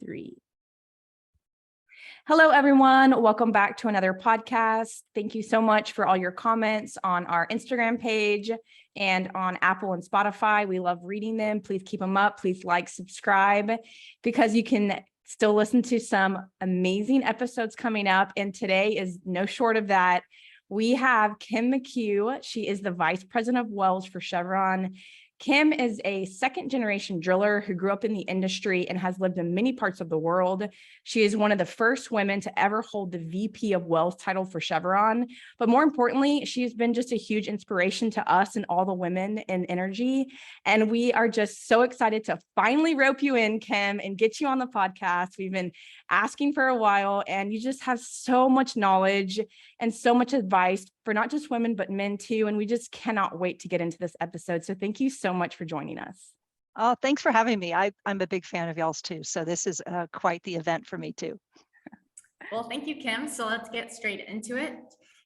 3. Hello, everyone. Welcome back to another podcast. Thank you so much for all your comments on our Instagram page and on Apple and Spotify. We love reading them. Please keep them up. Please like, subscribe, because you can still listen to some amazing episodes coming up. And today is no short of that. We have Kim McHugh. She is the Vice President of Wells for Chevron. Kim is a second-generation driller who grew up in the industry and has lived in many parts of the world. She is one of the first women to ever hold the VP of Wells title for Chevron. But more importantly, she has been just a huge inspiration to us and all the women in energy. And we are just so excited to finally rope you in, Kim, and get you on the podcast. We've been asking for a while, and you just have so much knowledge and so much advice for not just women, but men too. And we just cannot wait to get into this episode. So thank you so much for joining us. Oh, thanks for having me. I'm a big fan of y'all's too. So this is quite the event for me too. Well, thank you, Kim. So let's get straight into it.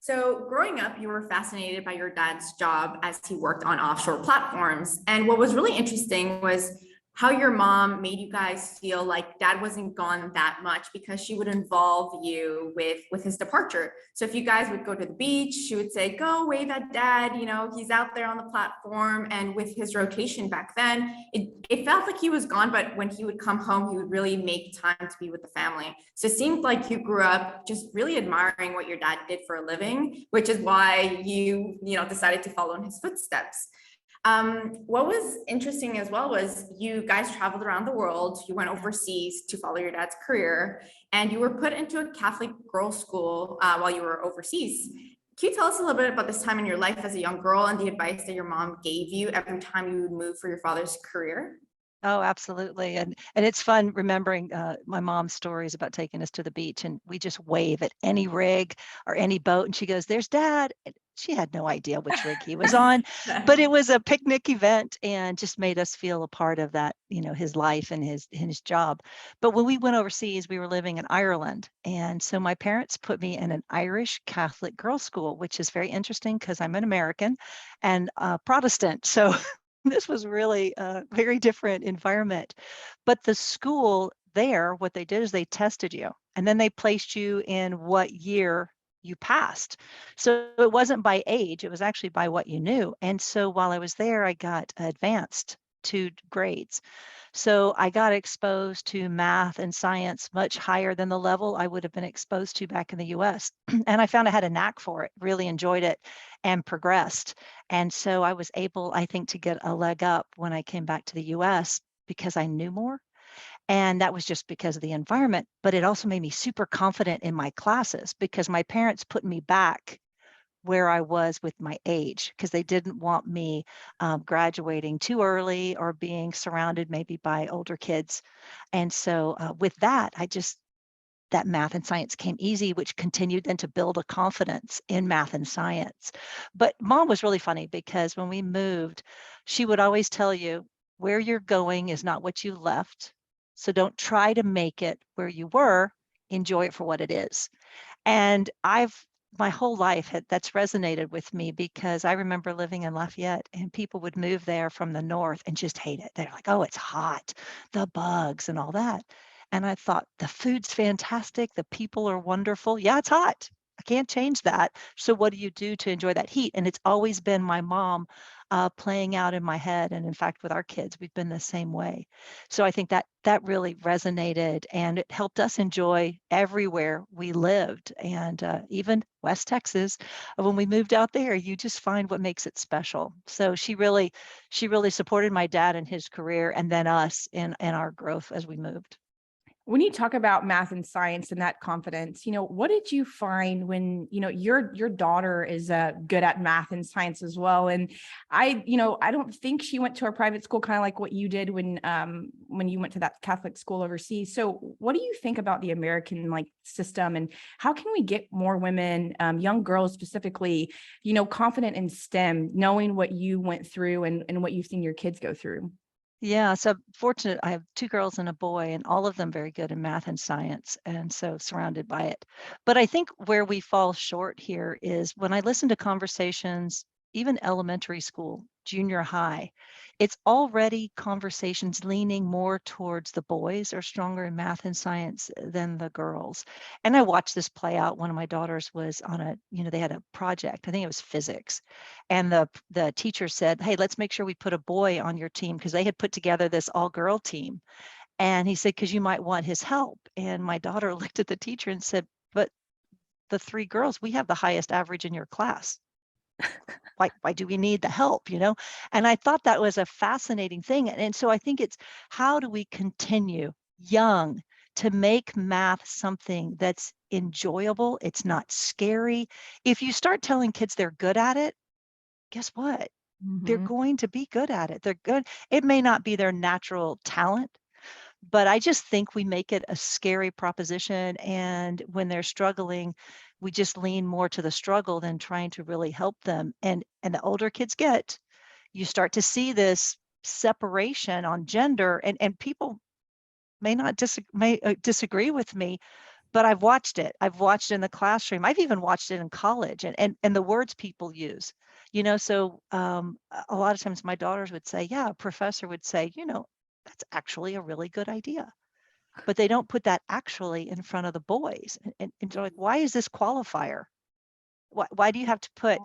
So growing up, you were fascinated by your dad's job as he worked on offshore platforms. And what was really interesting was how your mom made you guys feel like dad wasn't gone that much, because she would involve you with his departure. So if you guys would go to the beach, she would say, go wave at dad, you know, he's out there on the platform. And with his rotation back then, it felt like he was gone, but when he would come home, he would really make time to be with the family. So it seemed like you grew up just really admiring what your dad did for a living, which is why you decided to follow in his footsteps. What was interesting as well was you guys traveled around the world. You went overseas to follow your dad's career, and you were put into a Catholic girls' school while you were overseas. Can you tell us a little bit about this time in your life as a young girl and the advice that your mom gave you every time you would move for your father's career? Oh, absolutely. And it's fun remembering my mom's stories about taking us to the beach, and we just wave at any rig or any boat. And she goes, there's dad. And she had no idea which rig he was on, but it was a picnic event and just made us feel a part of that, his life and his job. But when we went overseas, we were living in Ireland. And so my parents put me in an Irish Catholic girls' school, which is very interesting because I'm an American and Protestant. So this was really a very different environment. But the school there, what they did is they tested you, and then they placed you in what year you passed. So it wasn't by age, it was actually by what you knew. And so while I was there, I got advanced 2 grades. So I got exposed to math and science much higher than the level I would have been exposed to back in the US. And I found I had a knack for it, really enjoyed it, and progressed. And so I was able, I think, to get a leg up when I came back to the US because I knew more. And that was just because of the environment, but it also made me super confident in my classes because my parents put me back where I was with my age, because they didn't want me graduating too early or being surrounded maybe by older kids. And so with that, that math and science came easy, which continued then to build a confidence in math and science. But mom was really funny because when we moved, she would always tell you, where you're going is not what you left. So don't try to make it where you were, enjoy it for what it is. And my whole life that's resonated with me, because I remember living in Lafayette and people would move there from the north and just hate it. They're like, oh, it's hot, the bugs and all that. And I thought, the food's fantastic, the people are wonderful. Yeah, it's hot. I can't change that. So what do you do to enjoy that heat? And it's always been my mom playing out in my head. And in fact, with our kids, we've been the same way. So I think that really resonated, and it helped us enjoy everywhere we lived. And even West Texas, when we moved out there, you just find what makes it special. So she really supported my dad in his career, and then us in our growth as we moved. When you talk about math and science and that confidence, what did you find when, your daughter is good at math and science as well? And I don't think she went to a private school, kind of like what you did when you went to that Catholic school overseas. So what do you think about the American system, and how can we get more women, young girls specifically, confident in STEM, knowing what you went through and what you've seen your kids go through? Yeah, so fortunate. I have 2 girls and a boy, and all of them very good in math and science, and so surrounded by it. But I think where we fall short here is when I listen to conversations even elementary school, junior high, it's already conversations leaning more towards the boys are stronger in math and science than the girls. And I watched this play out. One of my daughters was on they had a project, I think it was physics. And the teacher said, hey, let's make sure we put a boy on your team, because they had put together this all-girl team. And he said, because you might want his help. And my daughter looked at the teacher and said, but the 3 girls, we have the highest average in your class. Why do we need the help, And I thought that was a fascinating thing. And so I think it's, how do we continue young to make math something that's enjoyable? It's not scary. If you start telling kids they're good at it, guess what? They're going to be good at it. They're good. It may not be their natural talent, but I just think we make it a scary proposition. And when they're struggling, we just lean more to the struggle than trying to really help them. And the older kids get, you start to see this separation on gender, and people may not disagree with me, but I've watched it. I've watched it in the classroom. I've even watched it in college, and the words people use, so a lot of times my daughters would say, yeah, a professor would say, that's actually a really good idea. But they don't put that actually in front of the boys. And they're like, why is this qualifier? Why do you have to put?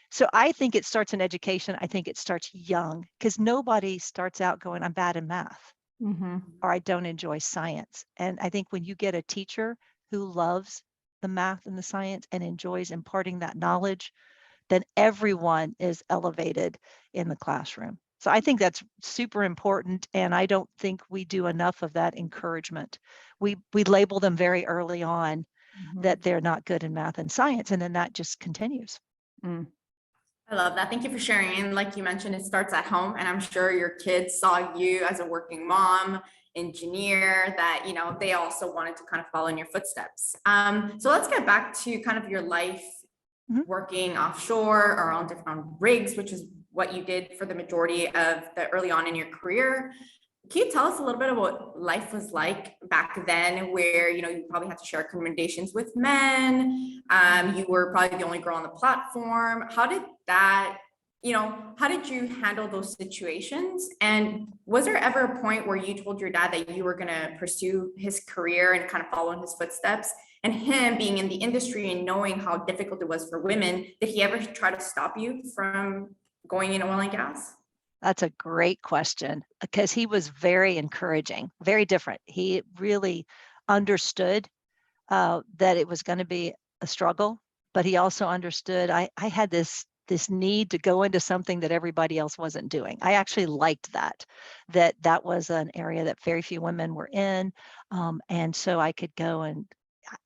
So I think it starts in education. I think it starts young, because nobody starts out going, I'm bad in math, or I don't enjoy science. And I think when you get a teacher who loves the math and the science and enjoys imparting that knowledge, then everyone is elevated in the classroom. So I think that's super important, and I don't think we do enough of that encouragement. We label them very early on that they're not good in math and science, and then that just continues. I love that. Thank you for sharing. And like you mentioned, it starts at home, and I'm sure your kids saw you as a working mom, engineer, that, they also wanted to kind of follow in your footsteps. So let's get back to kind of your life working offshore or on different rigs, which is what you did for the majority of the early on in your career. Can you tell us a little bit about what life was like back then, where, you probably had to share accommodations with men? You were probably the only girl on the platform. How did that, how did you handle those situations? And was there ever a point where you told your dad that you were going to pursue his career and kind of follow in his footsteps? And him being in the industry and knowing how difficult it was for women, did he ever try to stop you from going in oil and gas? That's a great question, because he was very encouraging, very different. He really understood that it was going to be a struggle, but he also understood I had this need to go into something that everybody else wasn't doing. I actually liked that was an area that very few women were in. And so I could go and,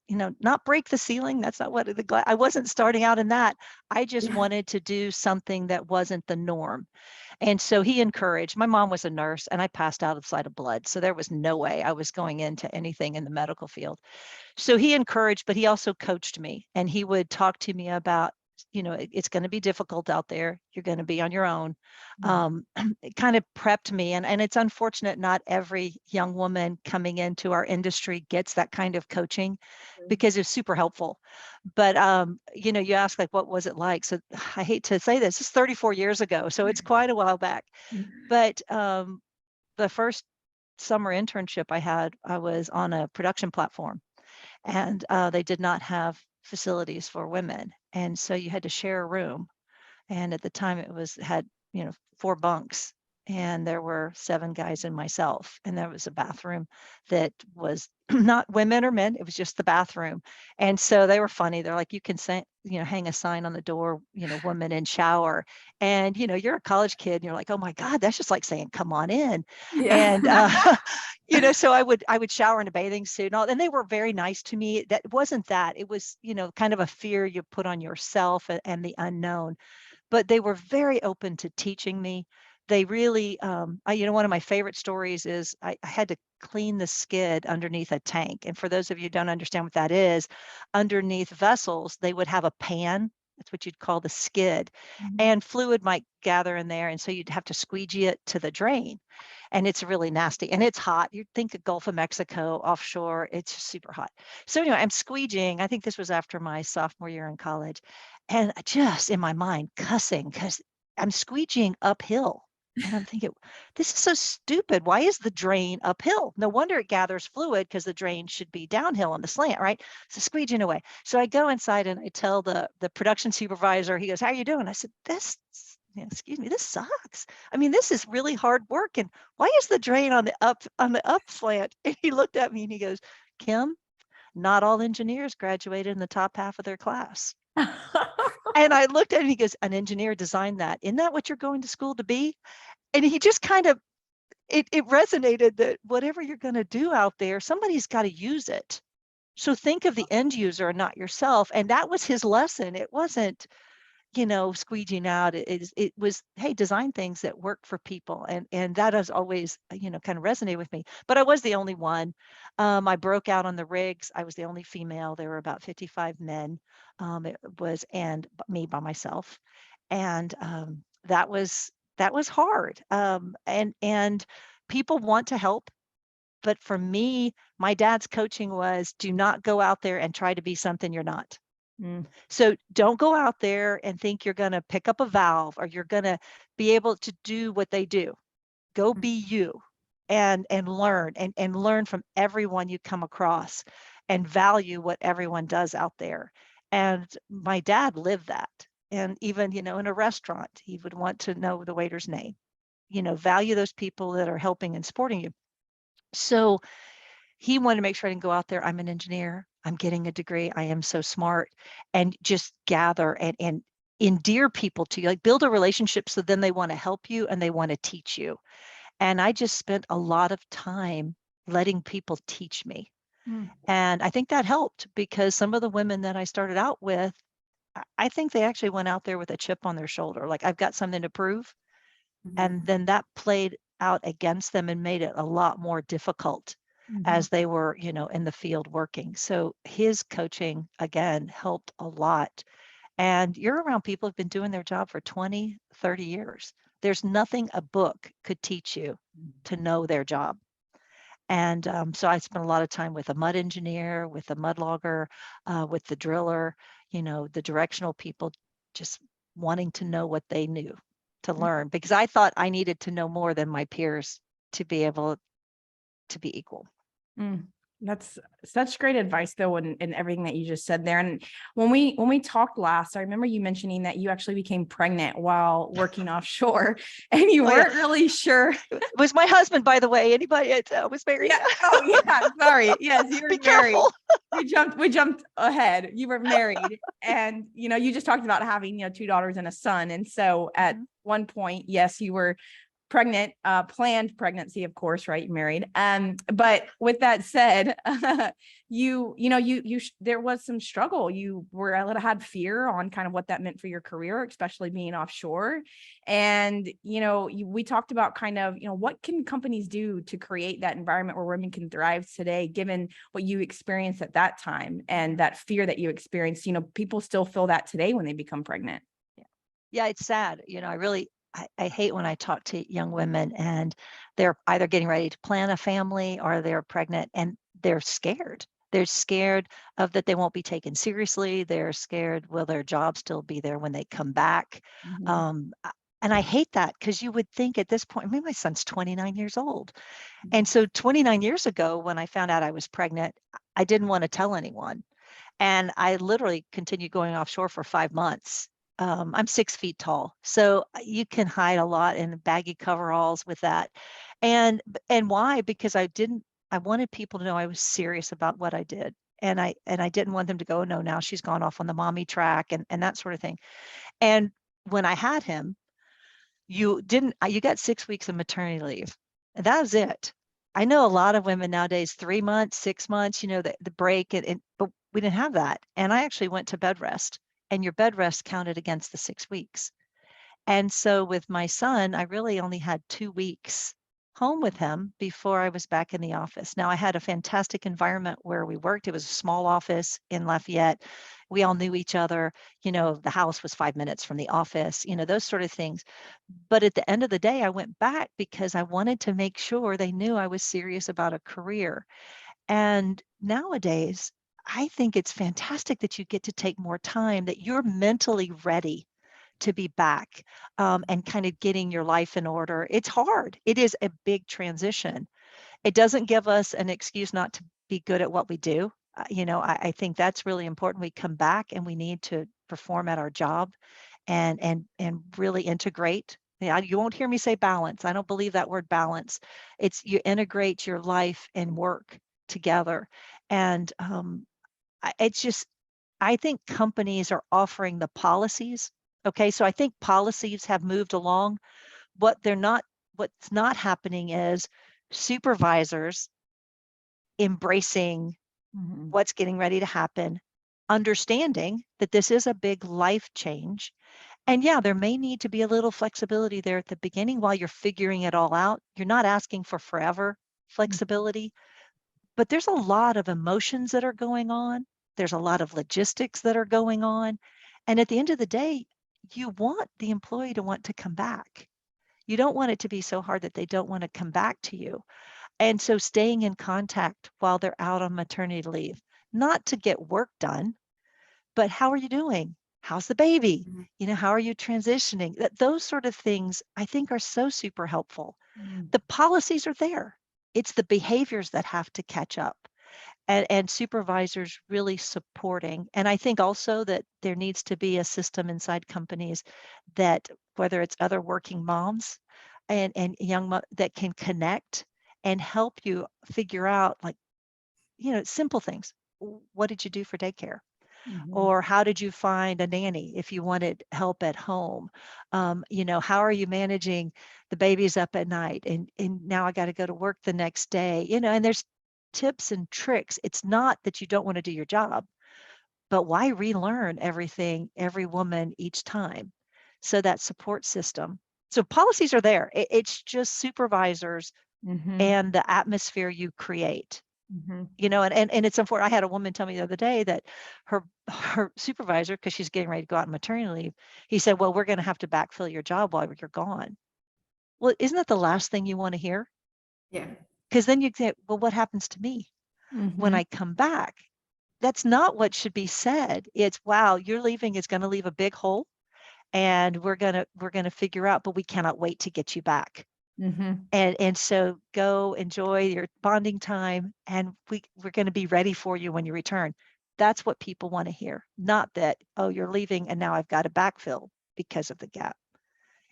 not break the ceiling. That's not what I wasn't starting out in that. I just wanted to do something that wasn't the norm. And so he encouraged. My mom was a nurse, and I passed out of the sight of blood. So there was no way I was going into anything in the medical field. So he encouraged, but he also coached me, and he would talk to me about, it's going to be difficult out there. You're going to be on your own. It kind of prepped me. And it's unfortunate not every young woman coming into our industry gets that kind of coaching, because it's super helpful. But, you ask, like, what was it like? So I hate to say this, it's 34 years ago. So it's quite a while back. But the first summer internship I had, I was on a production platform, and they did not have facilities for women. And so you had to share a room. And at the time it had 4 bunks, and there were 7 guys and myself. And there was a bathroom that was not women or men. It was just the bathroom. And so they were funny. They're like, you can say, hang a sign on the door, woman in shower. And, you're a college kid and you're like, oh my God, that's just like saying, come on in. And, so I would shower in a bathing suit and all, and they were very nice to me. That wasn't that. It was, kind of a fear you put on yourself and the unknown. But they were very open to teaching me. They really, one of my favorite stories is I had to clean the skid underneath a tank. And for those of you who don't understand what that is, underneath vessels, they would have a pan That's what you'd call the skid. Mhm. And fluid might gather in there. And so you'd have to squeegee it to the drain. And it's really nasty and it's hot. You'd think of Gulf of Mexico offshore. It's just super hot. So anyway, I'm squeegeeing. I think this was after my sophomore year in college. And I just in my mind cussing because I'm squeegeeing uphill. And I'm thinking, this is so stupid. Why is the drain uphill? No wonder it gathers fluid because the drain should be downhill on the slant, right? So squeegeeing away. So I go inside and I tell the production supervisor, he goes, how are you doing? I said, excuse me, this sucks. I mean, this is really hard work. And why is the drain on the up slant? And he looked at me and he goes, Kim, not all engineers graduated in the top half of their class. And I looked at him, he goes, an engineer designed that. Isn't that what you're going to school to be? And he just kind of, it resonated that whatever you're going to do out there, somebody's got to use it. So think of the end user and not yourself. And that was his lesson. It wasn't, squeegeeing out. It was, hey, design things that work for people. And that has always, kind of resonated with me. But I was the only one. I broke out on the rigs. I was the only female. There were about 55 men. It was, and me by myself. And that was hard. And people want to help. But for me, my dad's coaching was, do not go out there and try to be something you're not. So don't go out there and think you're going to pick up a valve or you're going to be able to do what they do. Go be you and learn and learn from everyone you come across and value what everyone does out there. And my dad lived that. And even, in a restaurant, he would want to know the waiter's name, value those people that are helping and supporting you. So he wanted to make sure I didn't go out there. I'm an engineer. I'm getting a degree. I am so smart, and just gather and endear people to you, like build a relationship. So then they want to help you and they want to teach you. And I just spent a lot of time letting people teach me. And I think that helped because some of the women that I started out with, I think they actually went out there with a chip on their shoulder. Like, I've got something to prove. And then that played out against them and made it a lot more difficult as they were, in the field working. So his coaching, again, helped a lot. And you're around people who've been doing their job for 20, 30 years. There's nothing a book could teach you to know their job. And so I spent a lot of time with a mud engineer, with a mud logger, with the driller, the directional people, just wanting to know what they knew to learn, because I thought I needed to know more than my peers to be able to be equal. That's such great advice, though, and everything that you just said there. And when we talked last, I remember you mentioning that you actually became pregnant while working offshore, and you weren't really sure. It was my husband, by the way. Anybody was married? Yeah. Oh, yeah. Sorry. Yes, you were Be married. careful. We jumped ahead. You were married, and you just talked about having 2 daughters and a son, and so at one point, yes, you were pregnant, planned pregnancy, of course, right? Married. But with that said, there was some struggle. You had fear on kind of what that meant for your career, especially being offshore. And, we talked about kind of, what can companies do to create that environment where women can thrive today, given what you experienced at that time and that fear that you experienced. People still feel that today when they become pregnant. Yeah, it's sad. I hate when I talk to young women and they're either getting ready to plan a family or they're pregnant and they're scared. They're scared of that they won't be taken seriously. They're scared, will their job still be there when they come back? And I hate that, because you would think at this point, my son's 29 years old. And so 29 years ago, when I found out I was pregnant, I didn't want to tell anyone. And I literally continued going offshore for 5 months. I'm 6 feet tall, so you can hide a lot in baggy coveralls with that. And why? Because I wanted people to know I was serious about what I did. And I didn't want them to go, no, now she's gone off on the mommy track and that sort of thing. And when I had him, you got 6 weeks of maternity leave. And that was it. I know a lot of women nowadays, 3 months, 6 months, the break, but we didn't have that. And I actually went to bed rest. And your bed rest counted against the 6 weeks. And so with my son, I really only had 2 weeks home with him before I was back in the office. Now, I had a fantastic environment where we worked. It was a small office in Lafayette. We all knew each other. The house was 5 minutes from the office, those sort of things. But at the end of the day, I went back because I wanted to make sure they knew I was serious about a career. And nowadays, I think it's fantastic that you get to take more time, that you're mentally ready to be back, and kind of getting your life in order. It's hard. It is a big transition. It doesn't give us an excuse not to be good at what we do. I think that's really important. We come back and we need to perform at our job and really integrate. Yeah, you won't hear me say balance. I don't believe that word balance. It's you integrate your life and work together. And it's just, I think companies are offering the policies. Okay, so I think policies have moved along. What's not happening is supervisors embracing what's getting ready to happen, understanding that this is a big life change. And yeah, there may need to be a little flexibility there at the beginning while you're figuring it all out. You're not asking for forever flexibility, but there's a lot of emotions that are going on. There's a lot of logistics that are going on. And at the end of the day, you want the employee to want to come back. You don't want it to be so hard that they don't want to come back to you. And so staying in contact while they're out on maternity leave, not to get work done, but how are you doing? How's the baby? How are you transitioning? Those sort of things I think are so super helpful. The policies are there. It's the behaviors that have to catch up, and supervisors really supporting. And I think also that there needs to be a system inside companies that, whether it's other working moms and young that can connect and help you figure out, like, simple things. What did you do for daycare? Or how did you find a nanny if you wanted help at home? How are you managing the babies up at night? And now I got to go to work the next day, and there's tips and tricks. It's not that you don't want to do your job, but why relearn everything, every woman each time? So that support system. So policies are there. It's just supervisors and the atmosphere you create. And it's important. I had a woman tell me the other day that her supervisor, because she's getting ready to go out on maternity leave, he said, well, we're going to have to backfill your job while you're gone. Well, isn't that the last thing you want to hear? Yeah. Because then you think, well, what happens to me when I come back? That's not what should be said. It's, wow, you're leaving is going to leave a big hole, and we're going to figure out, but we cannot wait to get you back. And so go enjoy your bonding time, and we're going to be ready for you when you return. That's what people want to hear, not that, oh, you're leaving and now I've got to backfill because of the gap.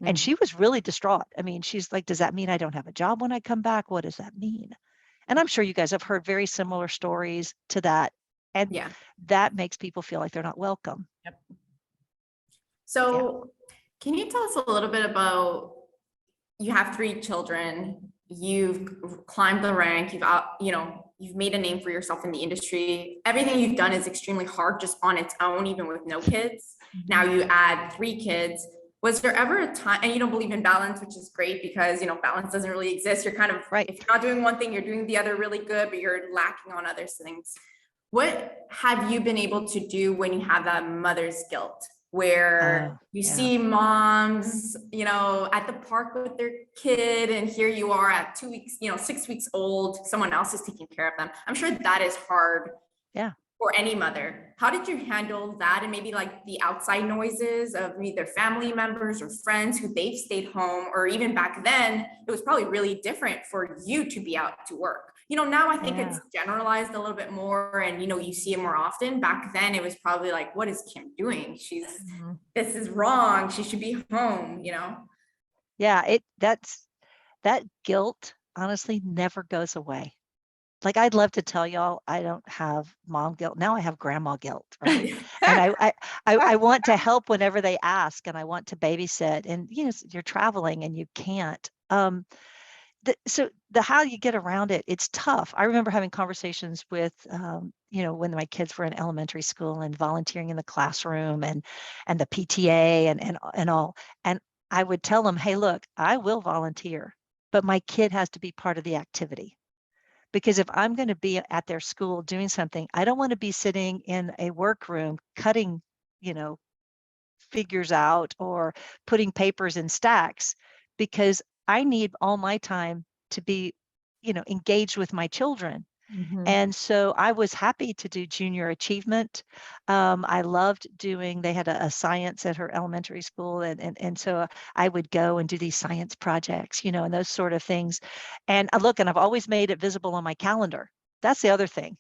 And she was really distraught. I mean, she's like, does that mean I don't have a job when I come back? What does that mean? And I'm sure you guys have heard very similar stories to that. And that makes people feel like they're not welcome. So can you tell us a little bit about, you have 3 children, you've climbed the rank, you've made a name for yourself in the industry. Everything you've done is extremely hard just on its own, even with no kids. Now you add 3 kids. Was there ever a time, and you don't believe in balance, which is great because, balance doesn't really exist. You're kind of, if you're not doing one thing, you're doing the other really good, but you're lacking on other things. What have you been able to do when you have that mother's guilt, where you see moms, at the park with their kid, and here you are at 2 weeks, 6 weeks old, someone else is taking care of them. I'm sure that is hard for any mother. How did you handle that? And maybe like the outside noises of either family members or friends who they've stayed home, or even back then, it was probably really different for you to be out to work. Now I think it's generalized a little bit more, and, you see it more often. Back then it was probably like, what is Kim doing? This is wrong. She should be home, Yeah, that guilt honestly never goes away. Like, I'd love to tell y'all I don't have mom guilt. Now I have grandma guilt, right? And I want to help whenever they ask, and I want to babysit, and you're traveling and you can't. So how you get around it, it's tough. I remember having conversations with, when my kids were in elementary school and volunteering in the classroom and the PTA and all. And I would tell them, hey, look, I will volunteer, but my kid has to be part of the activity. Because if I'm going to be at their school doing something, I don't want to be sitting in a workroom cutting, figures out or putting papers in stacks, because I need all my time to be, engaged with my children. And so I was happy to do junior achievement. I loved doing, they had a science at her elementary school. And so I would go and do these science projects, and those sort of things. And and I've always made it visible on my calendar. That's the other thing,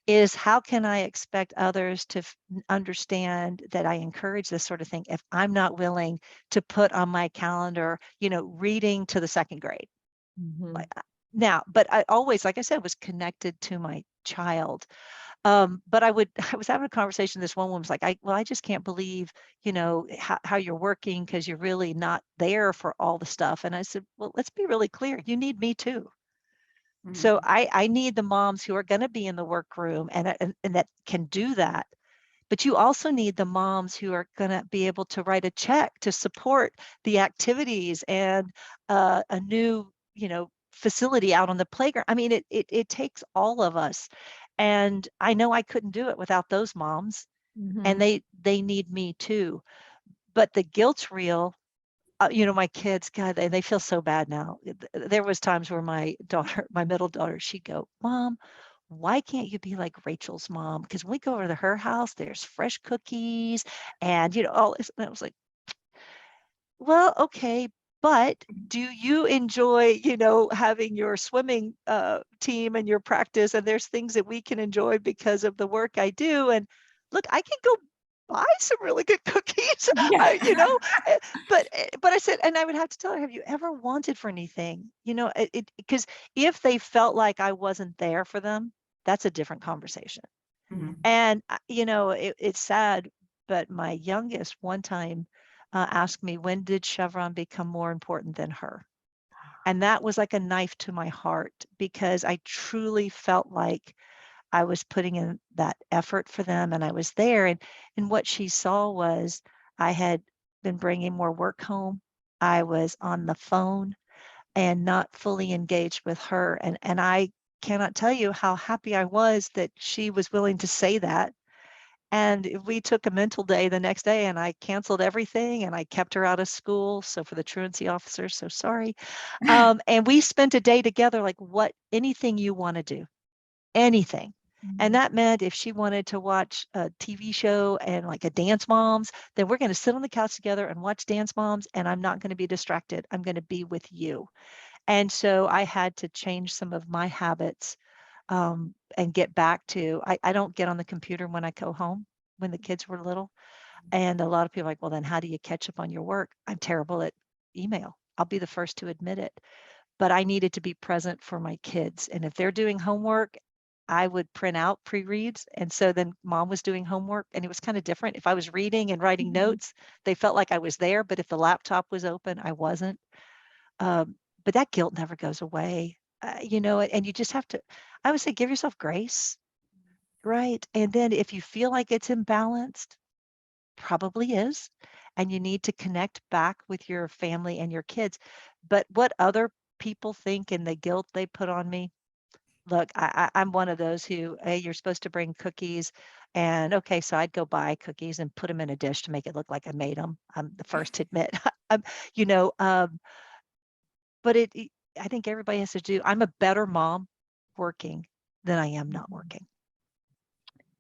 is how can I expect others to understand that I encourage this sort of thing if I'm not willing to put on my calendar, reading to the second grade. Like, now, but I always, like I said, was connected to my child. But I was having a conversation. This one woman was like, I just can't believe, how you're working, because you're really not there for all the stuff. And I said, well, let's be really clear. You need me too. So I need the moms who are going to be in the workroom and that can do that. But you also need the moms who are going to be able to write a check to support the activities and a new, facility out on the playground. I mean, it takes all of us. And I know I couldn't do it without those moms. And they need me too. But the guilt's real. My kids, God, they feel so bad now. There was times where my middle daughter, she'd go, Mom, why can't you be like Rachel's mom? Because when we go over to her house, there's fresh cookies and, all this. And I was like, well, okay, but do you enjoy, having your swimming team and your practice? And there's things that we can enjoy because of the work I do. And look, I can go buy some really good cookies, but I said, and I would have to tell her, have you ever wanted for anything? Because if they felt like I wasn't there for them, that's a different conversation. And, it's sad, but my youngest one time asked me, when did Chevron become more important than her? And that was like a knife to my heart, because I truly felt like I was putting in that effort for them and I was there. And what she saw was I had been bringing more work home. I was on the phone and not fully engaged with her. And I cannot tell you how happy I was that she was willing to say that. And we took a mental day the next day and I canceled everything and I kept her out of school. So for the truancy officers, so sorry. And we spent a day together, like anything you want to do, anything. And that meant if she wanted to watch a TV show and like a Dance Moms, then we're going to sit on the couch together and watch Dance Moms. And I'm not going to be distracted. I'm going to be with you. And so I had to change some of my habits and get back to, I don't get on the computer when I go home when the kids were little. And a lot of people are like, well, then how do you catch up on your work? I'm terrible at email. I'll be the first to admit it. But I needed to be present for my kids. And if they're doing homework, I would print out pre-reads. And so then mom was doing homework and it was kind of different. If I was reading and writing notes, they felt like I was there. But if the laptop was open, I wasn't. But that guilt never goes away, and you just have to, I would say, give yourself grace, right? And then if you feel like it's imbalanced, probably is, and you need to connect back with your family and your kids. But what other people think and the guilt they put on me, look, I'm one of those who, hey, you're supposed to bring cookies. And okay, so I'd go buy cookies and put them in a dish to make it look like I made them. I'm the first to admit, you know, but I think everybody has to do, I'm a better mom working than I am not working.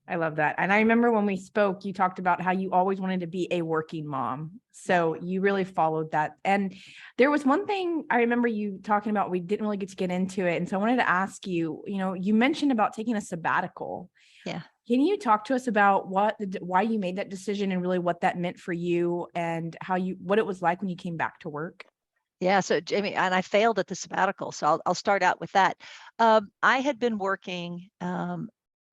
I love that. And I remember when we spoke, you talked about how you always wanted to be a working mom. So you really followed that. And there was one thing I remember you talking about, we didn't really get into it. And so I wanted to ask you, you mentioned about taking a sabbatical. Yeah. Can you talk to us about why you made that decision and really what that meant for you and what it was like when you came back to work? Yeah. So Jamie, and I failed at the sabbatical. So I'll start out with that. I had been working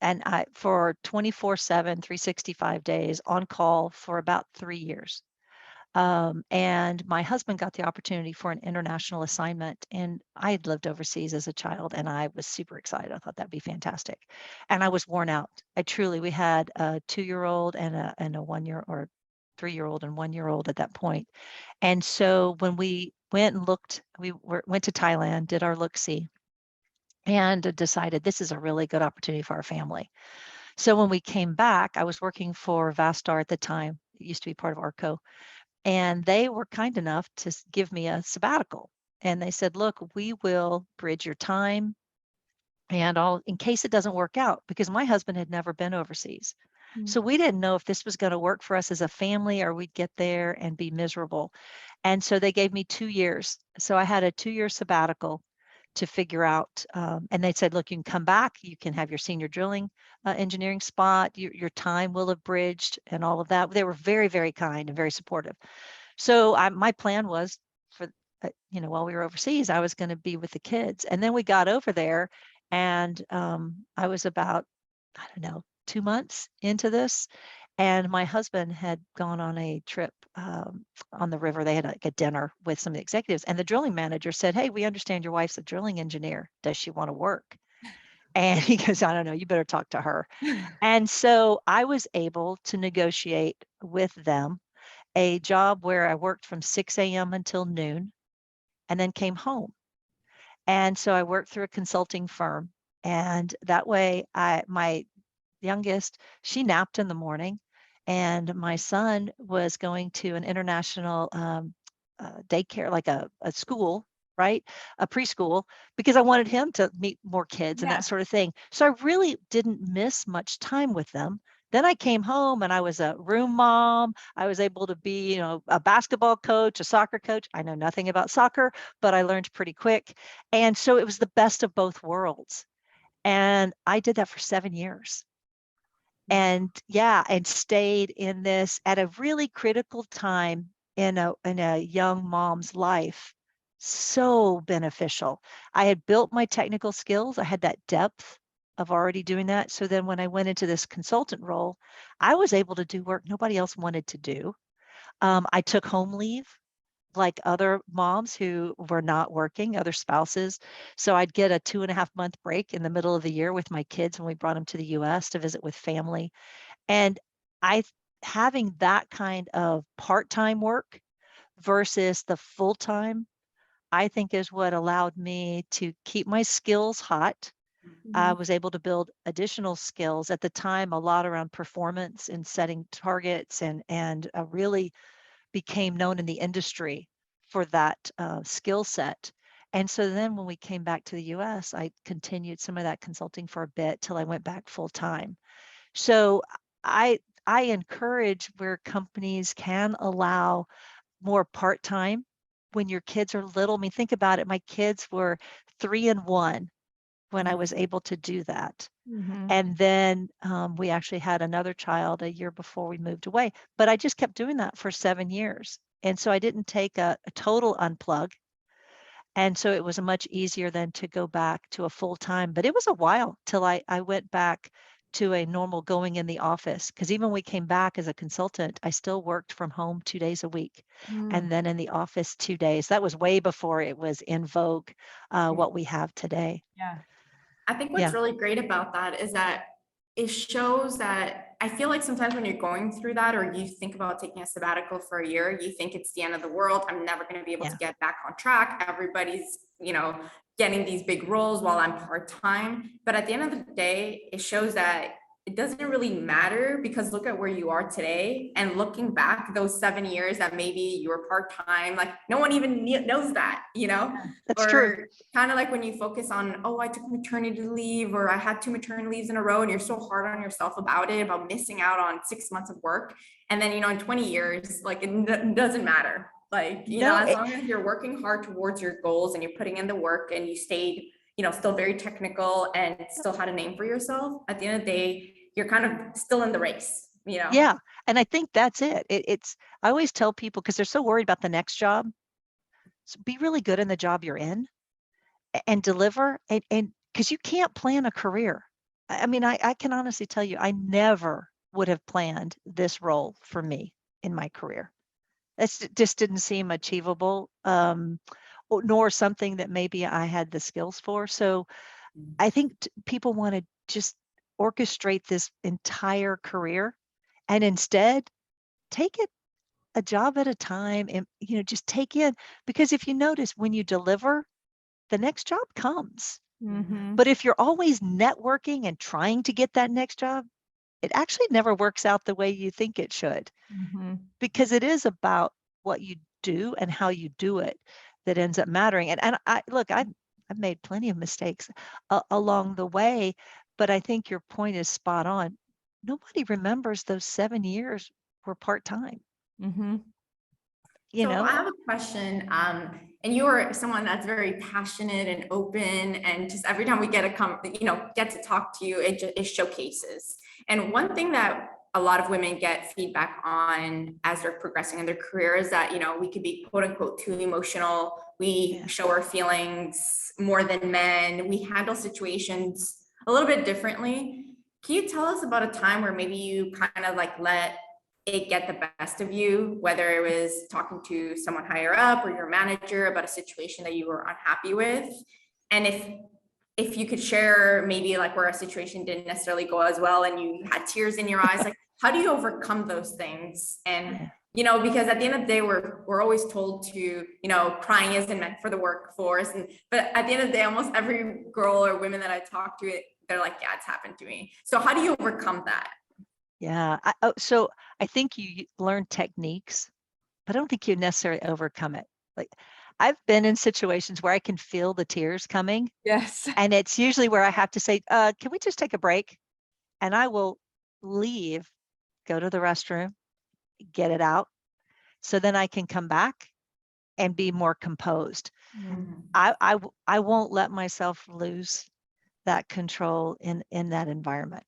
and for 24/7, 365 days on call for about 3 years. And my husband got the opportunity for an international assignment. And I had lived overseas as a child and I was super excited. I thought that'd be fantastic. And I was worn out. We had a 2-year-old and a 1-year or 3-year-old and 1-year-old at that point. And so when we went and looked, went to Thailand, did our look-see. and decided this is a really good opportunity for our family. So when we came back, I was working for Vastar at the time. It used to be part of Arco. And they were kind enough to give me a sabbatical. And they said, look, we will bridge your time and all in case it doesn't work out, because my husband had never been overseas. So we didn't know if this was going to work for us as a family or we'd get there and be miserable. And so they gave me 2 years. So I had a 2-year sabbatical to figure out. And they said, look, you can come back. You can have your senior drilling engineering spot. Your time will have bridged and all of that. They were very, very kind and very supportive. So my plan was for, while we were overseas, I was going to be with the kids. And then we got over there and I was about, I don't know, 2 months into this. And my husband had gone on a trip on the river. They had like a dinner with some of the executives. And the drilling manager said, hey, we understand your wife's a drilling engineer. Does she want to work? And he goes, I don't know, you better talk to her. And so I was able to negotiate with them a job where I worked from 6 a.m. until noon and then came home. And so I worked through a consulting firm. And that way my youngest, she napped in the morning, and my son was going to an international daycare, like a school, right? A preschool, because I wanted him to meet more kids and that sort of thing. So I really didn't miss much time with them. Then I came home and I was a room mom. I was able to be, a basketball coach, a soccer coach. I know nothing about soccer, but I learned pretty quick. And so it was the best of both worlds. And I did that for 7 years. And stayed in this at a really critical time in a young mom's life. So beneficial. I had built my technical skills. I had that depth of already doing that. So then when I went into this consultant role, I was able to do work nobody else wanted to do. I took home leave like other moms who were not working, other spouses. So I'd get a 2.5-month break in the middle of the year with my kids when we brought them to the US to visit with family. And having that kind of part-time work versus the full-time, I think is what allowed me to keep my skills hot. I was able to build additional skills at the time, a lot around performance and setting targets, and really became known in the industry for that skill set. And so then when we came back to the US, I continued some of that consulting for a bit till I went back full time. So I encourage where companies can allow more part-time when your kids are little. I mean, think about it. My kids were 3 and 1 when I was able to do that. And then we actually had another child a year before we moved away. But I just kept doing that for 7 years. And so I didn't take a total unplug. And so it was much easier than to go back to a full-time. But it was a while till I went back to a normal going in the office. Because even when we came back as a consultant, I still worked from home 2 days a week and then in the office 2 days. That was way before it was in vogue, what we have today. Yeah. I think what's really great about that is that it shows that I feel like sometimes when you're going through that, or you think about taking a sabbatical for a year, you think it's the end of the world. I'm never going to be able to get back on track. Everybody's, getting these big roles while I'm part-time. But at the end of the day, it shows that it doesn't really matter, because look at where you are today, and looking back those 7 years that maybe you were part-time, like no one even knows that, That's or true. kind of like when you focus on, oh, I took maternity leave, or I had 2 maternity leaves in a row, and you're so hard on yourself about it, about missing out on 6 months of work. And then, in 20 years, like it doesn't matter. Like, as long as you're working hard towards your goals and you're putting in the work and you stayed, still very technical and still had a name for yourself, at the end of the day, you're kind of still in the race, Yeah. And I think that's it. I always tell people, because they're so worried about the next job, so be really good in the job you're in and deliver. And because you can't plan a career. I mean, I can honestly tell you, I never would have planned this role for me in my career. It just didn't seem achievable, nor something that maybe I had the skills for. So I think people want to just orchestrate this entire career, and instead take it a job at a time, and just take in, because if you notice, when you deliver, the next job comes. Mhm. But if you're always networking and trying to get that next job, it actually never works out the way you think it should, Mhm. because it is about what you do and how you do it that ends up mattering. And I look, I've made plenty of mistakes along the way, but I think your point is spot on. Nobody remembers those 7 years were part-time, Mhm. you So I know? have a question, and you are someone that's very passionate and open, and just every time we get get to talk to you, it showcases. And one thing that a lot of women get feedback on as they're progressing in their career is that, we could be quote unquote too emotional. We Yeah. show our feelings more than men. We handle situations a little bit differently. Can you tell us about a time where maybe you kind of like let it get the best of you, whether it was talking to someone higher up or your manager about a situation that you were unhappy with? And if you could share maybe like where a situation didn't necessarily go as well and you had tears in your eyes, like how do you overcome those things? And because at the end of the day, we're always told to, crying isn't meant for the workforce. But at the end of the day, almost every girl or women that I talk to, they're like, yeah, it's happened to me. So how do you overcome that? Yeah. So I think you learn techniques, but I don't think you necessarily overcome it. Like, I've been in situations where I can feel the tears coming, Yes. and it's usually where I have to say, can we just take a break? And I will leave, go to the restroom, get it out, so then I can come back and be more composed. Mhm. I won't let myself lose that control in that environment.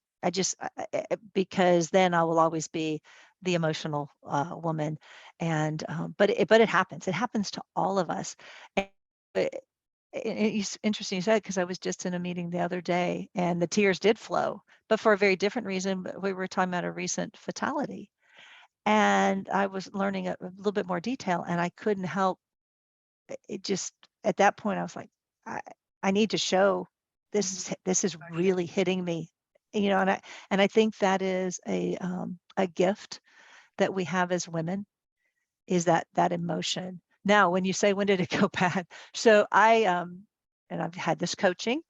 Because then I will always be the emotional woman. And but it happens. It happens to all of us. And it's interesting you said, because I was just in a meeting the other day and the tears did flow, but for a very different reason. We were talking about a recent fatality, and I was learning a little bit more detail, and I couldn't help it. Just at that point, I was like, I, I need to show this. This is really hitting me, and I think that is a gift that we have as women, is that emotion. Now, when you say when did it go bad, so and I've had this coaching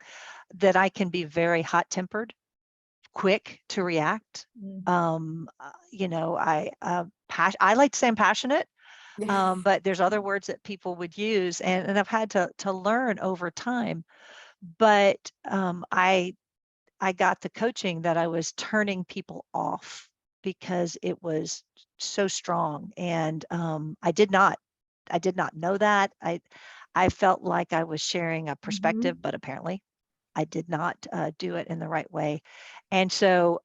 that I can be very hot tempered, quick to react. I like to say I'm passionate, Yes. but there's other words that people would use, and I've had to learn over time. But I got the coaching that I was turning people off because it was so strong, and I did not know that. I felt like I was sharing a perspective, Mhm. but apparently I did not do it in the right way. And so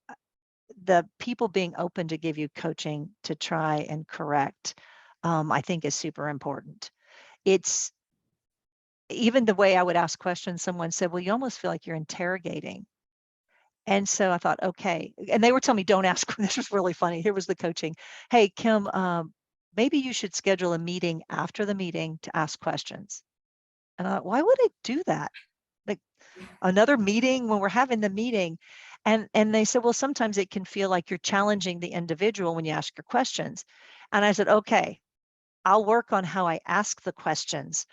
the people being open to give you coaching to try and correct, I think is super important. It's even the way I would ask questions. Someone said, well, you almost feel like you're interrogating. And so I thought, okay. And they were telling me, don't ask. This was really funny. Here was the coaching. Hey, Kim, maybe you should schedule a meeting after the meeting to ask questions. And I thought, why would I do that? Like, another meeting when we're having the meeting? And they said, well, sometimes it can feel like you're challenging the individual when you ask your questions. And I said, okay, I'll work on how I ask the questions,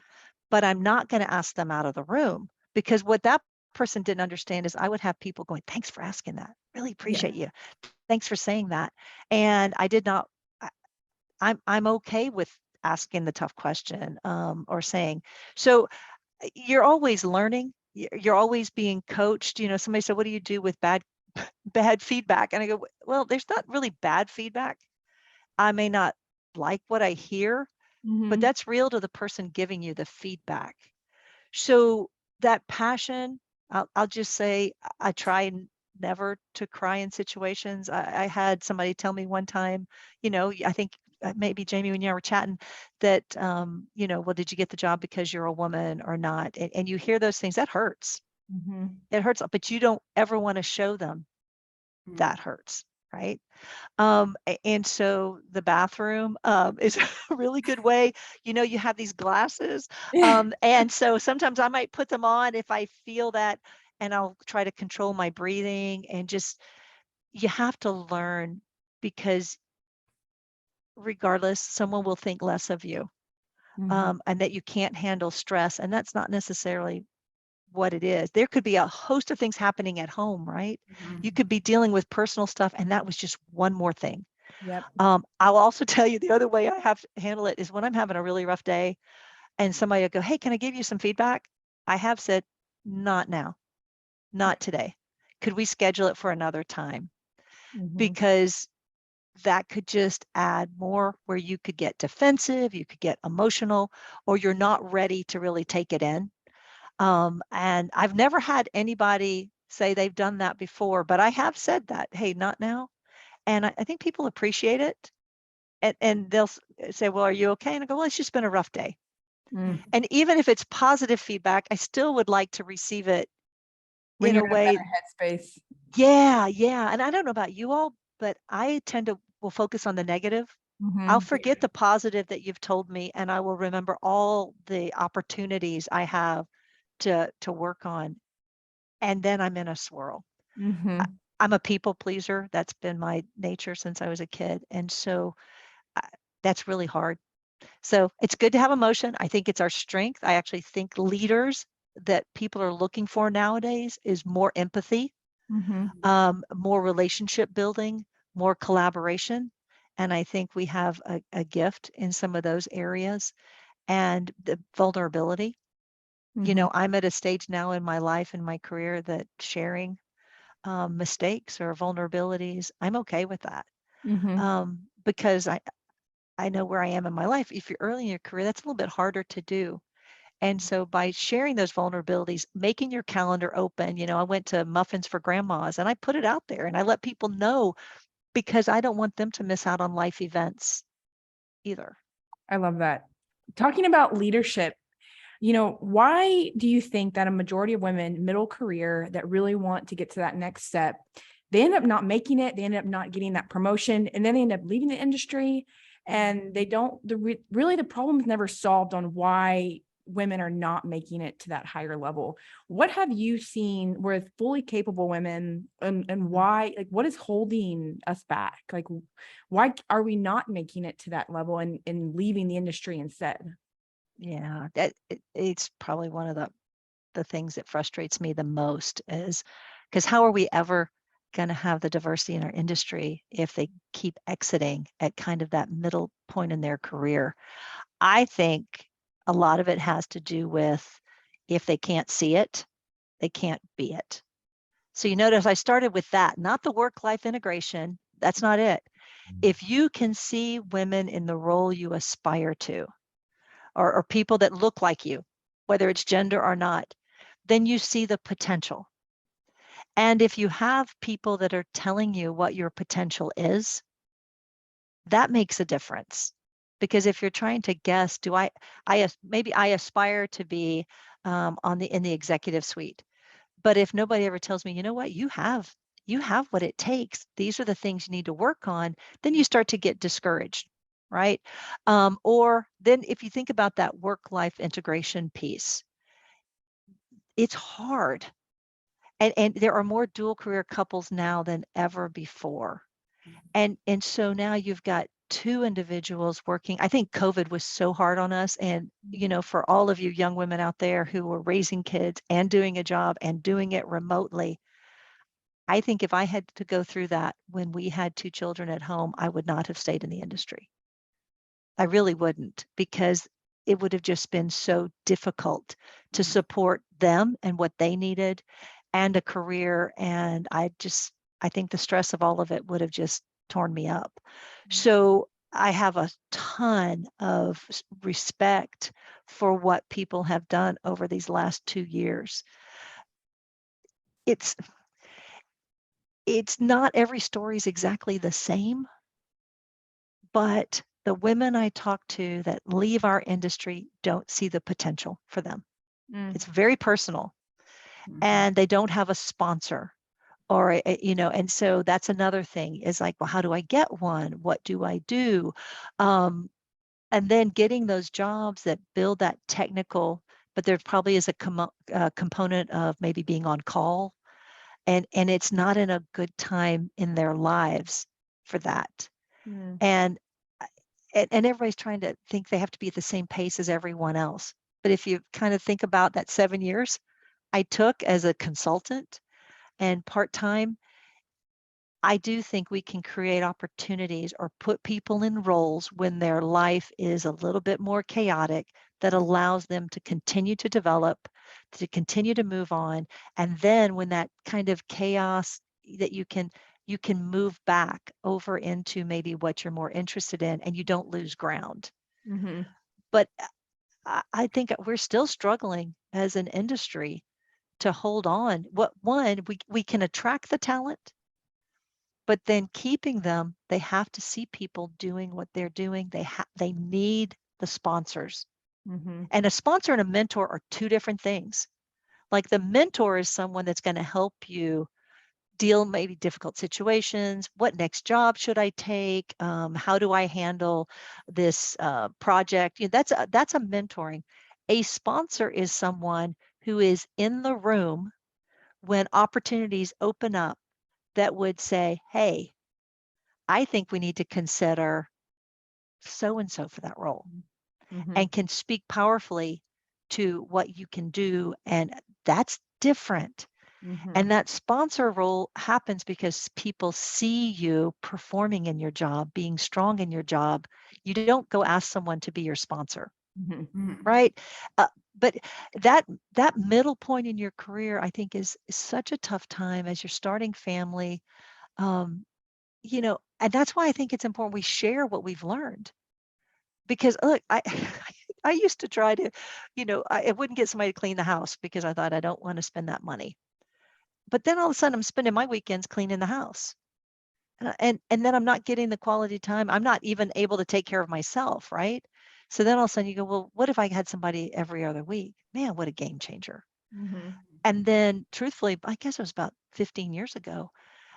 but I'm not going to ask them out of the room, because what that person didn't understand is I would have people going, thanks for asking that. Really Yeah. appreciate you. Thanks for saying that. And I did not, I'm okay with asking the tough question, or saying, so you're always learning. You're always being coached. Somebody said, what do you do with bad feedback? And I go, well, there's not really bad feedback. I may not like what I hear, but Mhm. that's real to the person giving you the feedback. So that passion, I'll just say, I try never to cry in situations. I had somebody tell me one time, I think maybe Jamie, when you and I were chatting, that, well, did you get the job because you're a woman or not? And you hear those things, that hurts. Mhm. It hurts, but you don't ever want to show them Mm. that hurts, right? And so the bathroom is a really good way. You have these glasses. Yeah. And so sometimes I might put them on if I feel that, and I'll try to control my breathing. And just, you have to learn, because regardless, someone will think less of you, Mhm. and that you can't handle stress. And that's not necessarily what it is. There could be a host of things happening at home, right? Mhm. You could be dealing with personal stuff, and that was just one more thing. Yep. I'll also tell you the other way I have to handle it is when I'm having a really rough day and somebody will go, hey, can I give you some feedback? I have said, not now, not today. Could we schedule it for another time? Mhm. Because that could just add more where you could get defensive, you could get emotional, or you're not ready to really take it in. And I've never had anybody say they've done that before, but I have said that, hey, not now. And I think people appreciate it. And they'll say, well, are you okay? And I go, well, it's just been a rough day. Mm. And even if it's positive feedback, I still would like to receive it When in you're a in a way. better headspace. Yeah, yeah. And I don't know about you all, but I tend to will focus on the negative. I'll Mhm. forget the positive that you've told me, and I will remember all the opportunities I have to work on. And then I'm in a swirl. Mhm. I'm a people pleaser. That's been my nature since I was a kid. And so that's really hard. So it's good to have emotion. I think it's our strength. I actually think leaders that people are looking for nowadays is more empathy, Mhm. more relationship building, more collaboration. And I think we have a gift in some of those areas and the vulnerability. You Mhm. know, I'm at a stage now in my life and my career that sharing mistakes or vulnerabilities, I'm okay with that. Mhm. Because I know where I am in my life. If you're early in your career, that's a little bit harder to do. And so by sharing those vulnerabilities, making your calendar open, you know, I went to Muffins for Grandmas and I put it out there and I let people know because I don't want them to miss out on life events either. I love that. Talking about leadership, why do you think that a majority of women middle career that really want to get to that next step, they end up not making it, they end up not getting that promotion, and then they end up leaving the industry, and they don't, really the problem is never solved on why women are not making it to that higher level. What have you seen with fully capable women, and why, like, what is holding us back? Like, why are we not making it to that level and leaving the industry instead? Yeah, it's probably one of the things that frustrates me the most is because how are we ever going to have the diversity in our industry if they keep exiting at kind of that middle point in their career? I think a lot of it has to do with if they can't see it, they can't be it. So you notice I started with that, not the work-life integration. That's not it. If you can see women in the role you aspire to, or people that look like you, whether it's gender or not, then you see the potential. And if you have people that are telling you what your potential is, that makes a difference. Because if you're trying to guess, maybe I aspire to be in the executive suite. But if nobody ever tells me, you know what, you have what it takes. These are the things you need to work on. Then you start to get discouraged, right? Or then if you think about that work-life integration piece, it's hard. And there are more dual career couples now than ever before. And so now you've got two individuals working. I think COVID was so hard on us. And, you know, for all of you young women out there who were raising kids and doing a job and doing it remotely, I think if I had to go through that when we had two children at home, I would not have stayed in the industry. I really wouldn't, because it would have just been so difficult to support them and what they needed and a career. And I think the stress of all of it would have just torn me up. So I have a ton of respect for what people have done over these last 2 years. It's not every story is exactly the same, but the women I talk to that leave our industry don't see the potential for them. Mm. It's very personal, and they don't have a sponsor or and so that's another thing is like, well, how do I get one? What do I do? And then getting those jobs that build that technical, but there probably is a component of maybe being on call, and it's not in a good time in their lives for that. Mm. And and everybody's trying to think they have to be at the same pace as everyone else. But if you kind of think about that 7 years, I took as a consultant and part-time, I do think we can create opportunities or put people in roles when their life is a little bit more chaotic that allows them to continue to develop, to continue to move on. And then when that kind of chaos that you can move back over into maybe what you're more interested in and you don't lose ground. Mhm. But I think we're still struggling as an industry to hold on. We can attract the talent, but then keeping them, they have to see people doing what they're doing. They need the sponsors. Mhm. And a sponsor and a mentor are two different things. Like the mentor is someone that's going to help you deal maybe difficult situations. What next job should I take? How do I handle this project? That's a mentoring. A sponsor is someone who is in the room when opportunities open up that would say, hey, I think we need to consider so and so for that role, Mhm. and can speak powerfully to what you can do. And that's different. Mhm. And that sponsor role happens because people see you performing in your job, being strong in your job. You don't go ask someone to be your sponsor, Mhm. Mhm. right? But that middle point in your career, I think, is such a tough time as you're starting family. And that's why I think it's important we share what we've learned. Because look, I I used to try to, I wouldn't get somebody to clean the house because I thought I don't want to spend that money. But then all of a sudden I'm spending my weekends cleaning the house. And then I'm not getting the quality time. I'm not even able to take care of myself, right? So then all of a sudden you go, well, what if I had somebody every other week? Man, what a game changer. Mhm. And then truthfully, I guess it was about 15 years ago.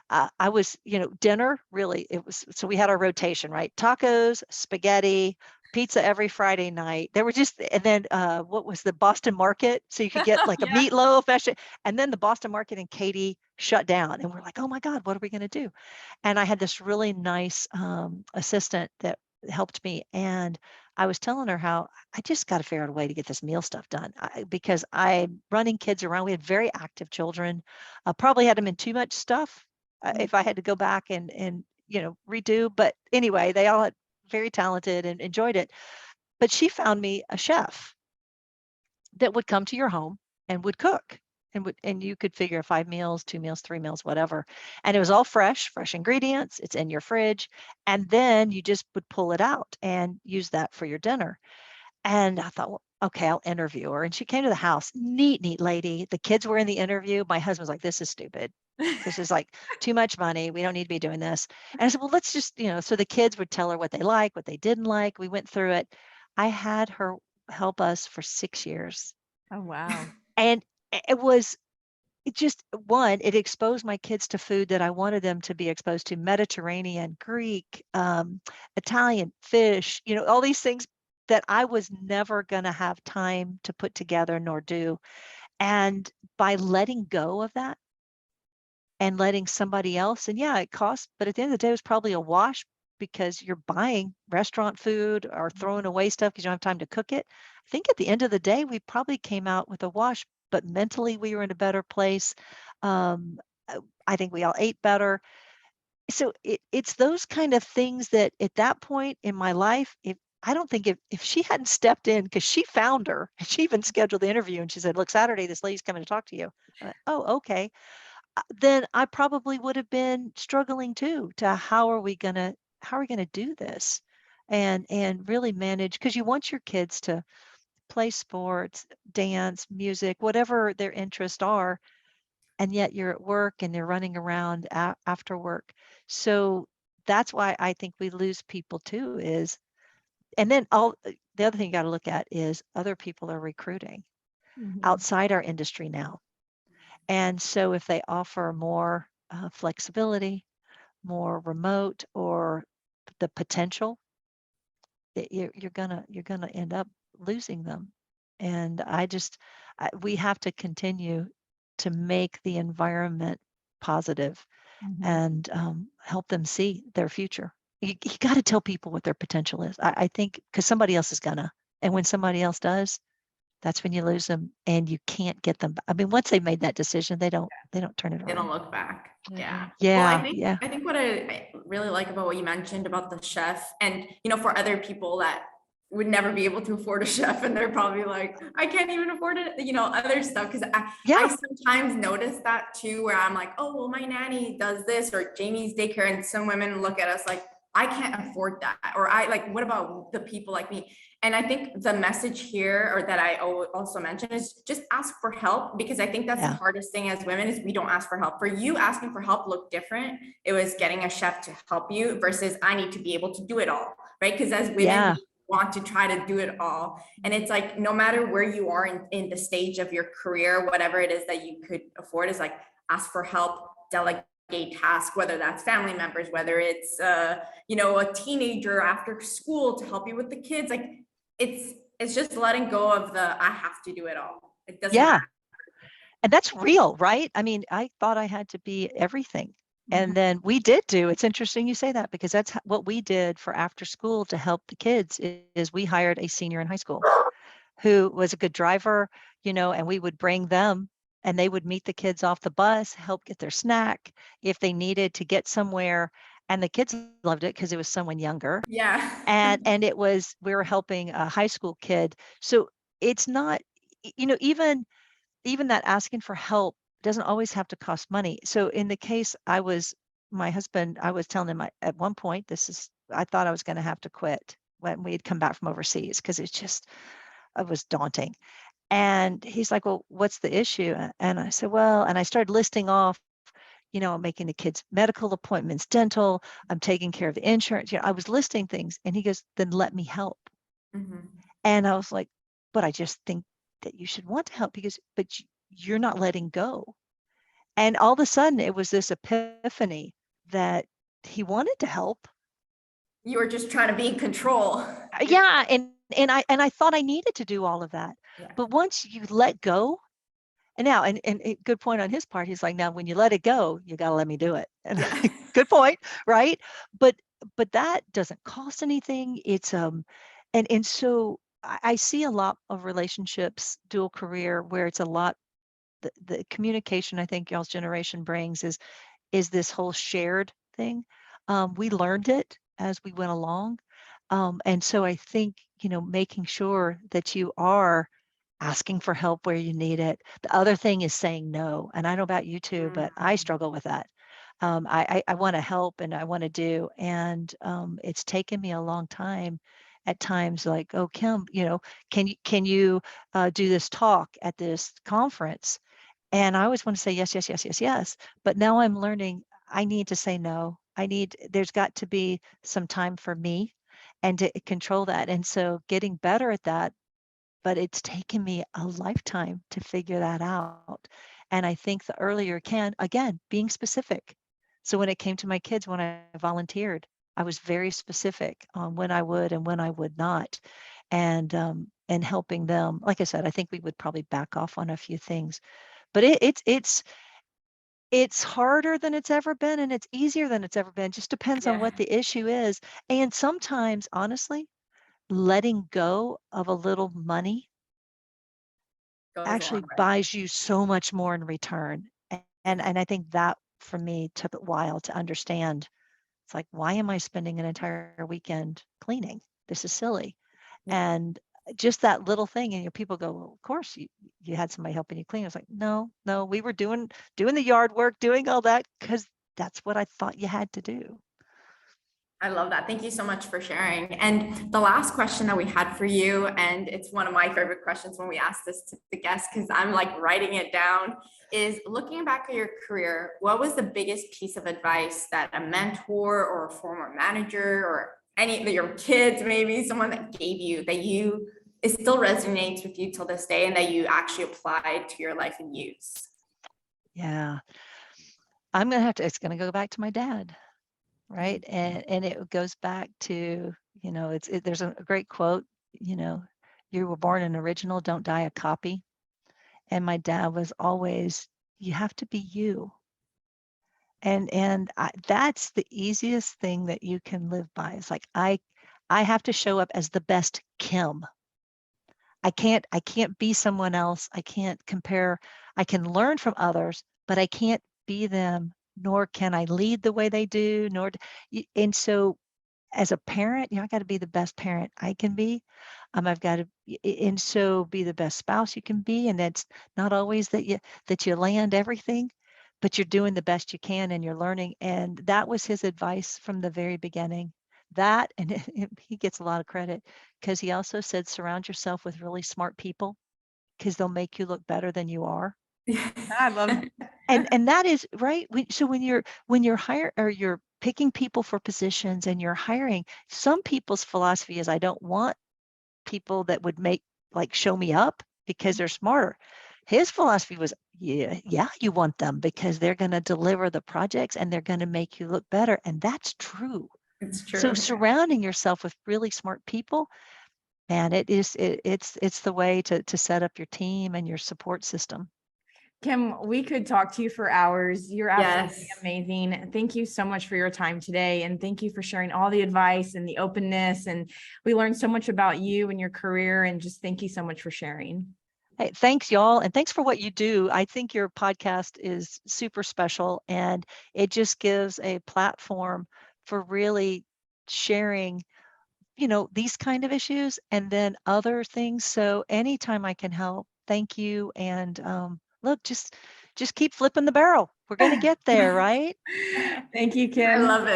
I was, dinner really, it was, so we had our rotation, right? Tacos, spaghetti, pizza every Friday night. There were just, and then what was the Boston Market? So you could get like a Yeah. meatloaf, and then the Boston Market in Katy shut down. And we're like, oh my God, what are we going to do? And I had this really nice assistant that helped me. And I was telling her how I just got to figure out a way to get this meal stuff done because I'm running kids around. We had very active children, probably had them in too much stuff if I had to go back and redo. But anyway, they all had very talented and enjoyed it. But she found me a chef that would come to your home and would cook. And you could figure 5 meals, 2 meals, 3 meals, whatever. And it was all fresh ingredients. It's in your fridge. And then you just would pull it out and use that for your dinner. And I thought, well, okay, I'll interview her. And she came to the house, neat lady. The kids were in the interview. My husband's like, this is stupid. This is like too much money. We don't need to be doing this. And I said, well, let's just, so the kids would tell her what they like, what they didn't like. We went through it. I had her help us for 6 years. Oh, wow. And it just, it exposed my kids to food that I wanted them to be exposed to: Mediterranean, Greek, Italian, fish, all these things that I was never going to have time to put together nor do. And by letting go of that and letting somebody else, and yeah, it costs, but at the end of the day, it was probably a wash because you're buying restaurant food or throwing away stuff because you don't have time to cook it. I think at the end of the day, we probably came out with a wash, but mentally we were in a better place. Um, I think we all ate better. So it's those kind of things that at that point in my life, I don't think if she hadn't stepped in, because she found her and she even scheduled the interview and she said, look, Saturday, this lady's coming to talk to you. I went, oh, okay. Then I probably would have been struggling too, to how are we gonna do this and really manage, because you want your kids to play sports, dance, music, whatever their interests are, and yet you're at work and they're running around after work. So that's why I think we lose people too, and then the other thing you got to look at is other people are recruiting Mhm. outside our industry now. And so if they offer more flexibility, more remote, or the potential, you're gonna end up losing them. And we have to continue to make the environment positive Mhm. and help them see their future. You got to tell people what their potential is. I think because somebody else is gonna, and when somebody else does, that's when you lose them, and you can't get them. I mean, once they made that decision, they don't turn it They don't around. look back. Yeah. Yeah. Well, Yeah. I think what I really like about what you mentioned about the chef, and for other people that would never be able to afford a chef, and they're probably like, I can't even afford it, other stuff. Because I Yeah. sometimes notice that too, where I'm like, oh, well, my nanny does this, or Jamie's daycare, and some women look at us like, I can't afford that, or I like, what about the people like me? And I think the message here, or that I also mentioned, is just ask for help, because I think that's the Yeah. hardest thing as women, is we don't ask for help. For you, asking for help looked different. It was getting a chef to help you versus I need to be able to do it all, right? Because as women, Yeah. we want to try to do it all. And it's like, no matter where you are in the stage of your career, whatever it is that you could afford, is like, ask for help, delegate task, whether that's family members, whether it's a teenager after school to help you with the kids. Like, it's just letting go of the I have to do it all. It doesn't Yeah. matter. And that's real, right? I mean, I thought I had to be everything. And Mhm. then we did do, it's interesting you say that, because that's what we did for after school to help the kids is we hired a senior in high school who was a good driver, and we would bring them, and they would meet the kids off the bus, help get their snack if they needed to get somewhere. And the kids loved it because it was someone younger. Yeah. And it was, we were helping a high school kid. So it's not, even that asking for help doesn't always have to cost money. So in the case, my husband, I was telling him at one point, I thought I was going to have to quit when we had come back from overseas, because it was daunting. And he's like, well, what's the issue? And I said, well, and I started listing off, I'm making the kids medical appointments, dental, I'm taking care of the insurance. I was listing things, and he goes, then let me help. Mhm. And I was like, but I just think that you should want to help, but you're not letting go. And all of a sudden it was this epiphany that he wanted to help. You were just trying to be in control. Yeah. And I thought I needed to do all of that. Yeah. But once you let go, and good point on his part, he's like, now when you let it go, you got to let me do it. And Yeah. good point. Right. But that doesn't cost anything. It's, and so I see a lot of relationships, dual career, where it's a lot, the communication I think y'all's generation brings is this whole shared thing. We learned it as we went along. And so I think, making sure that you are asking for help where you need it. The other thing is saying no. And I don't know about you too, but I struggle with that. I want to help and I want to do. And it's taken me a long time at times, like, oh, Kim, can you do this talk at this conference? And I always want to say yes, yes, yes, yes, yes. But now I'm learning I need to say no. There's got to be some time for me and to control that. And so getting better at that, but it's taken me a lifetime to figure that out. And I think the earlier again, being specific. So when it came to my kids, when I volunteered, I was very specific on when I would and when I would not. And helping them, like I said, I think we would probably back off on a few things, but it's harder than it's ever been, and it's easier than it's ever been. Just depends on Yeah. what the issue is. And sometimes, honestly, letting go of a little money Goes a long actually way. buys you so much more in return. And I think that for me took a while to understand. It's like, why am I spending an entire weekend cleaning? This is silly. Yeah. And just that little thing, and people go, well, of course you had somebody helping you clean. I was like, no, we were doing the yard work, doing all that because that's what I thought you had to do. I love that. Thank you so much for sharing. And the last question that we had for you, and it's one of my favorite questions when we ask this to the guests, because I'm like writing it down, is looking back at your career, what was the biggest piece of advice that a mentor or a former manager or any of your kids, maybe someone that gave you, that it still resonates with you till this day and that you actually applied to your life and use? Yeah. It's going to go back to my dad. Right. And it goes back to, there's a great quote, you were born an original, don't die a copy. And my dad was always, you have to be you. And that's the easiest thing that you can live by. It's like, I have to show up as the best Kim. I can't be someone else. I can't compare. I can learn from others, but I can't be them, nor can I lead the way they do, and so as a parent, I got to be the best parent I can be. I've got to, and so be the best spouse you can be. And that's not always that you land everything, but you're doing the best you can and you're learning. And that was his advice from the very beginning. That, and he gets a lot of credit because he also said, surround yourself with really smart people because they'll make you look better than you are. I love it. And that is right. So when you're hiring or you're picking people for positions and you're hiring, some people's philosophy is, I don't want people that would show me up because they're smarter. His philosophy was, yeah, you want them because they're going to deliver the projects and they're going to make you look better. And that's true. It's true. So surrounding yourself with really smart people, man, it's the way to set up your team and your support system. Kim, we could talk to you for hours. You're absolutely Yes. amazing. Thank you so much for your time today. And thank you for sharing all the advice and the openness. And we learned so much about you and your career. And just thank you so much for sharing. Hey, thanks, y'all. And thanks for what you do. I think your podcast is super special and it just gives a platform for really sharing, these kind of issues and then other things. So anytime I can help, thank you. And look, just keep flipping the barrel. We're going to get there, right? Thank you, I Kim. love it.